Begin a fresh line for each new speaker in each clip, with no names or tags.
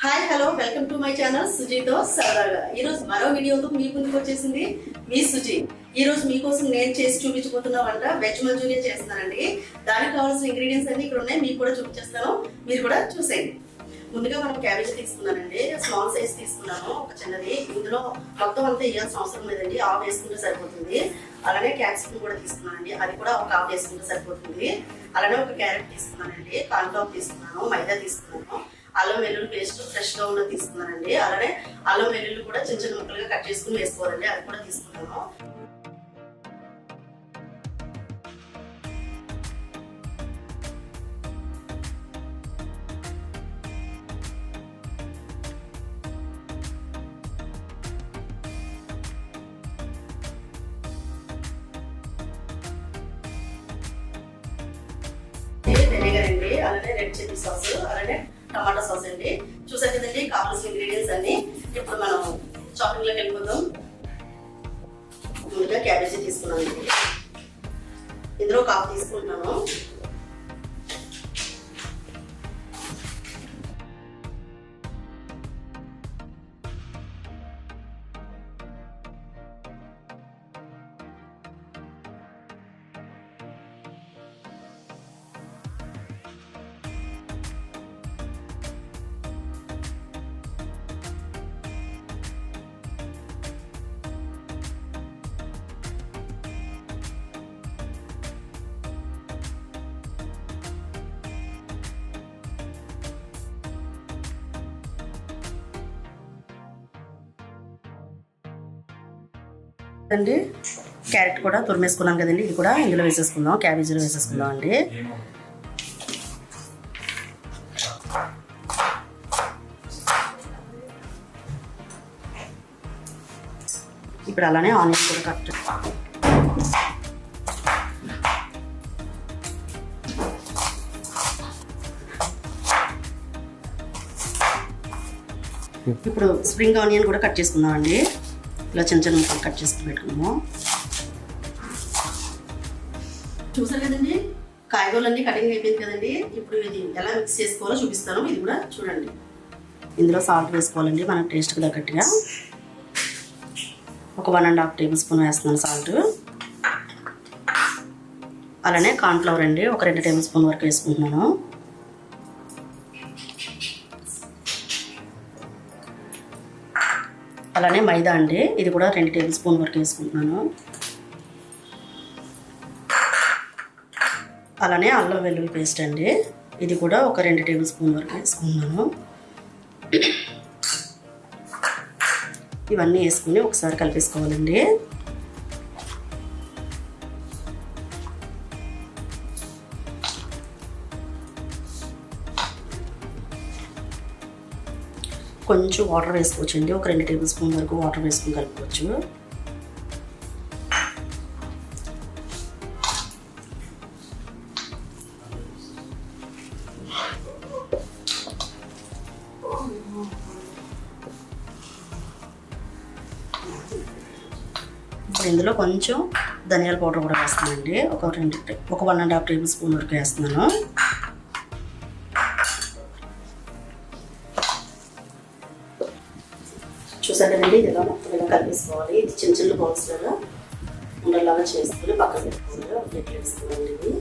Hi hello welcome to my channel సుజీతో సరదాగా. ఈరోజు మరో వీడియోతో మీ ముందుకు వచ్చేసింది మీ సుజీ. ఈరోజు మీకోసం నేను చేసి చూపించబోతున్న వంట వెజ్ మంచూరియా చేస్తున్నానండి. దానికి కావాల్సిన ఇంగ్రీడియంట్స్ అన్ని ఇక్కడ ఉన్నాయి, మీకు కూడా చూపించేస్తాను, మీరు కూడా చూసేయండి. ముందుగా మనం క్యాబేజీ తీసుకున్నానండి, స్మాల్ సైజ్ తీసుకున్నాను, ఒక చిన్నది. ఇందులో మొత్తం అంతా వేయాల్సిన అవసరం లేదండి, హాఫ్ వేసుకుంటే సరిపోతుంది. అలానే క్యాప్సికమ్ కూడా తీసుకున్నానండి, అది కూడా ఒక హాఫ్ వేసుకుంటే సరిపోతుంది. అలానే ఒక క్యారెట్ తీసుకున్నానండి, కార్న్ఫ్లవర్ తీసుకున్నాను, మైదా తీసుకున్నాను, అల్లం వెల్లుల్లి పేస్ట్ ఫ్రెష్గా ఉన్నది తీసుకున్నానండి. అలానే అల్లం వెల్లుల్లి కూడా చిన్న చిన్న ముక్కలుగా కట్ చేసుకుని వేసుకోవాలండి, అది కూడా తీసుకున్నాను. వెనిగర్ అండి, అలానే రెడ్ చిల్లీ సాస్, అలానే టమాటా సాస్ అండి. చూసారు కదండి కావాల్సిన ఇంగ్రీడియంట్స్ అన్ని. ఇప్పుడు మనం షాపింగ్ లోకి వెళ్ళిపోతాం. ముందుగా క్యాబేజీ తీసుకున్నానండి, ఇందులో ఒక హాఫ్ తీసుకుంటున్నాను. అండి క్యారెట్ కూడా తురిమేసుకున్నాం కదండి, ఇది కూడా ఇందులో వేసేసుకుందాం, క్యాబేజీలో వేసేసుకుందాం అండి. ఇప్పుడు అలానే ఆనియన్ కూడా కట్. ఇప్పుడు స్ప్రింగ్ ఆనియన్ కూడా కట్ చేసుకుందాం అండి, ఇలా చిన్న చిన్న ముక్కలు కట్ చేసుకుని పెట్టుకున్నాము. చూసారు కదండి కాయగూరలన్నీ కటింగ్ అయిపోయింది కదండి. ఇప్పుడు ఇది ఎలా మిక్స్ చేసుకోవాలో చూపిస్తాను, ఇది కూడా చూడండి. ఇందులో సాల్ట్ వేసుకోవాలండి మన టేస్ట్కి తగ్గట్టుగా. ఒక 1.5 టేబుల్ స్పూన్ వేస్తున్నాను సాల్ట్. అలానే కార్న్ఫ్లవర్ అండి, ఒక 2 టేబుల్ స్పూన్ వరకు వేసుకుంటున్నాను. అలానే మైదా అండి, ఇది కూడా 2 టేబుల్ స్పూన్ వరకు వేసుకుంటున్నాను. అలానే అల్లం వెల్లుల్లి పేస్ట్ అండి, ఇది కూడా ఒక 2 టేబుల్ స్పూన్ వరకు వేసుకుంటున్నాను. ఇవన్నీ వేసుకుని ఒకసారి కలిపేసుకోవాలండి. కొంచెం వాటర్ వేసుకోవచ్చు అండి, ఒక 2 టేబుల్ స్పూన్ వరకు వాటర్ వేసుకుని కలుపుకోవచ్చు. ఇప్పుడు ఇందులో కొంచెం ధనియాల పౌడర్ కూడా వేస్తున్నానండి, ఒక 1.5 టేబుల్ స్పూన్ వరకు వేస్తున్నాను. చూసారు కదండి, ఇది ఇలా మొత్తం ఇలా కలిపేసుకోవాలి. ఇది చిన్న చిన్న బౌల్స్ లాగా ఉండలాగా చేసుకుని పక్కన పెట్టుకోవాలి. ఒక ప్లేట్ వేసుకోవాలి. ఇది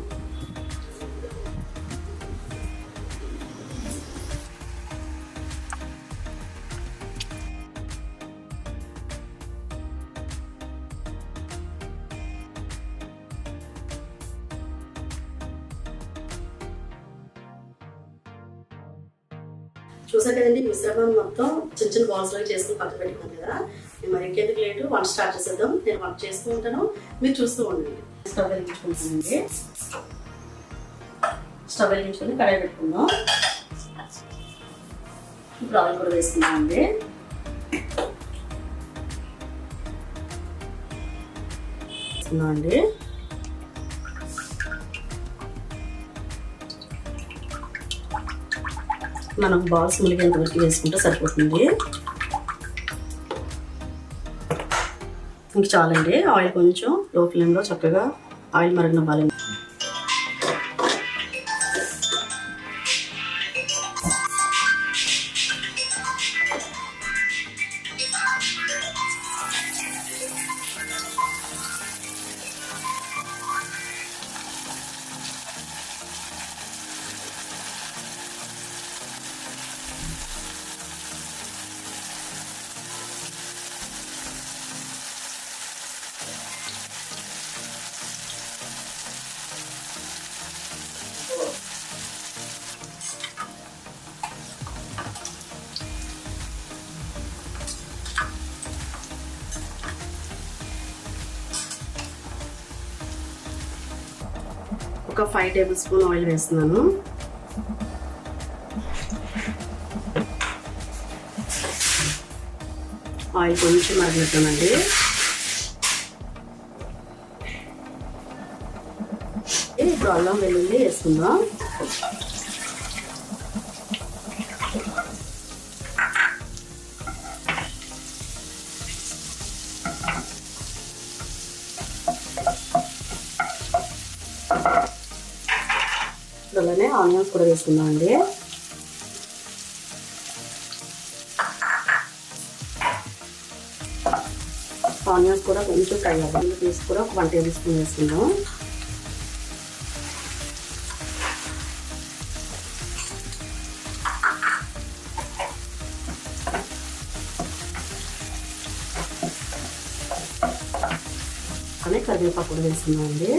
చూసారు కదండి మిశ్రమం మొత్తం చిన్న చిన్న బాల్స్ లాగా చేసుకుని పక్కన పెట్టుకున్నాను కదా. నేను మరి ఇంకెందుకు లేటు వంట స్టార్ట్ చేసేద్దాం. నేను వంట చేస్తూ ఉంటాను, మీరు చూస్తూ ఉండండి. స్టవ్ వెలిగించుకుంటానండి, స్టవ్ వెలిగించుకొని కడాయి పెట్టుకుందాం. ఇప్పుడు ఆయిల్ కూడా వేసుకుందాం అండి. వేసుకుందాం అండి. మనం బాల్స్ ములిగేంత వరకు వేసుకుంటే సరిపోతుంది. ఇంక చాలండి. ఆయిల్ కొంచెం లో ఫ్లేమ్లో చక్కగా ఆయిల్ మరగనివ్వాలి. ఒక 5 టేబుల్ స్పూన్ ఆయిల్ వేస్తున్నాను. ఆయిల్ కొంచెం మరిగినట్టుందండి. ఇప్పుడు అల్లం వెల్లుల్లి వేసుకుందాం. అలానే ఆనియన్స్ కూడా వేసుకుందాం అండి. ఆనియన్స్ కూడా కొంచెం ఫ్రై అవ్వాలి. పీస్ కూడా ఒక 1 టేబుల్ స్పూన్ వేసుకుందాం. అలానే కరివేపాకు కూడా వేసుకుందాం అండి.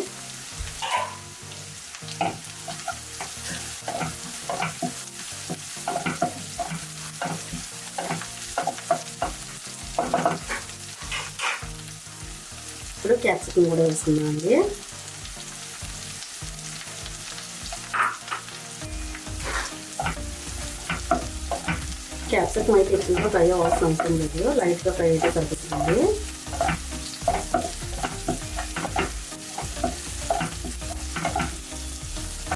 ఇప్పుడు క్యాప్సికమ్ కూడా వేసుకుందాం అండి. క్యాప్సికమ్ అయితే ఎక్కువగా ఫ్రై అవ్వాల్సిన అవసరం లేదు, లైట్గా ఫ్రై అయితే సరిపోతుంది.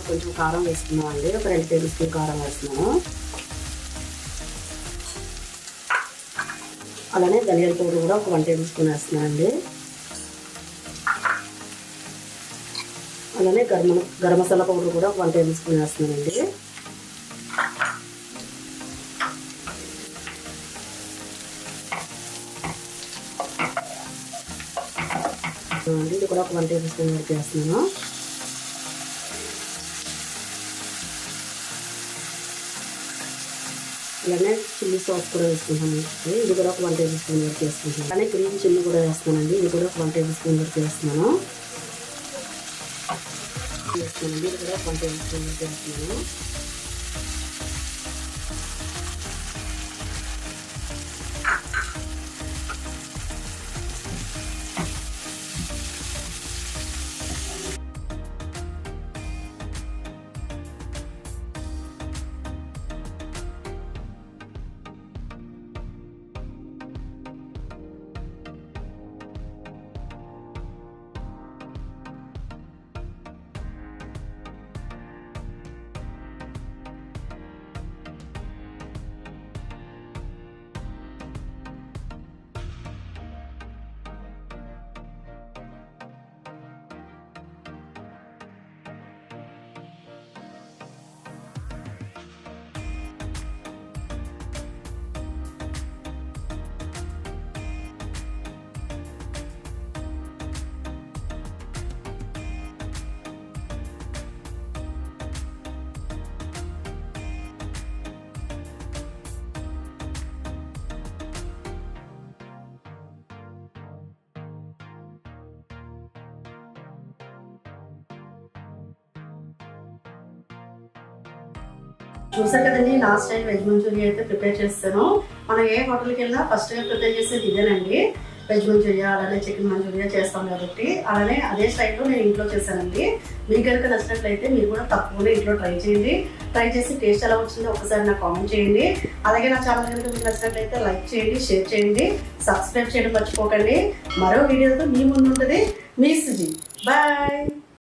కొంచెం కారం వేసుకున్నాం అండి. ఒక 2 టేబుల్ స్పూన్ కారం వేస్తున్నాను. అలానే ధనియాల పౌడర్ కూడా ఒక 1 టేబుల్ స్పూన్ వేస్తున్నాను అండి. అలానే గరం మసాలా పౌడర్ కూడా 1 టేబుల్ స్పూన్ వేస్తున్నానండి. ఇది కూడా ఒక 1 టేబుల్ స్పూన్ వరకు వేస్తున్నాను. అలానే చిల్లీ సాస్ కూడా వేసుకుంటాను. ఇది కూడా ఒక 1 టేబుల్ స్పూన్ వరకు వేసుకుంటాను. అలానే గ్రీన్ చిల్లీ కూడా వేస్తున్నానండి. ఇది కూడా ఒక 1 టేబుల్ స్పూన్ వరకు వేస్తున్నాను. ఇది కూడా 1 టేబుల్ స్పూన్ వరకు వేస్తున్నాను. చూసారు కదండి, నా స్టైల్ వెజ్ మంచూరియా అయితే ప్రిపేర్ చేస్తాను. మనం ఏ హోటల్కి వెళ్ళినా ఫస్ట్గా ప్రిపేర్ చేసేది ఇదేనండి, వెజ్ మంచూరియా. అలానే చికెన్ మంచూరియా చేస్తాం కాబట్టి అలానే అదే స్టైల్లో నేను ఇంట్లో చేశానండి. మీకు కనుక నచ్చినట్లయితే మీరు కూడా తప్పకుండా ఇంట్లో ట్రై చేయండి. ట్రై చేసి టేస్ట్ ఎలా వచ్చిందో ఒకసారి నాకు కామెంట్ చేయండి. అలాగే నా ఛానల్ కనుక మీకు నచ్చినట్లయితే లైక్ చేయండి, షేర్ చేయండి, సబ్స్క్రైబ్ చేయడం మర్చిపోకండి. మరో వీడియోతో మీ ముందు ఉంటుంది మీ సుజీ. బాయ్.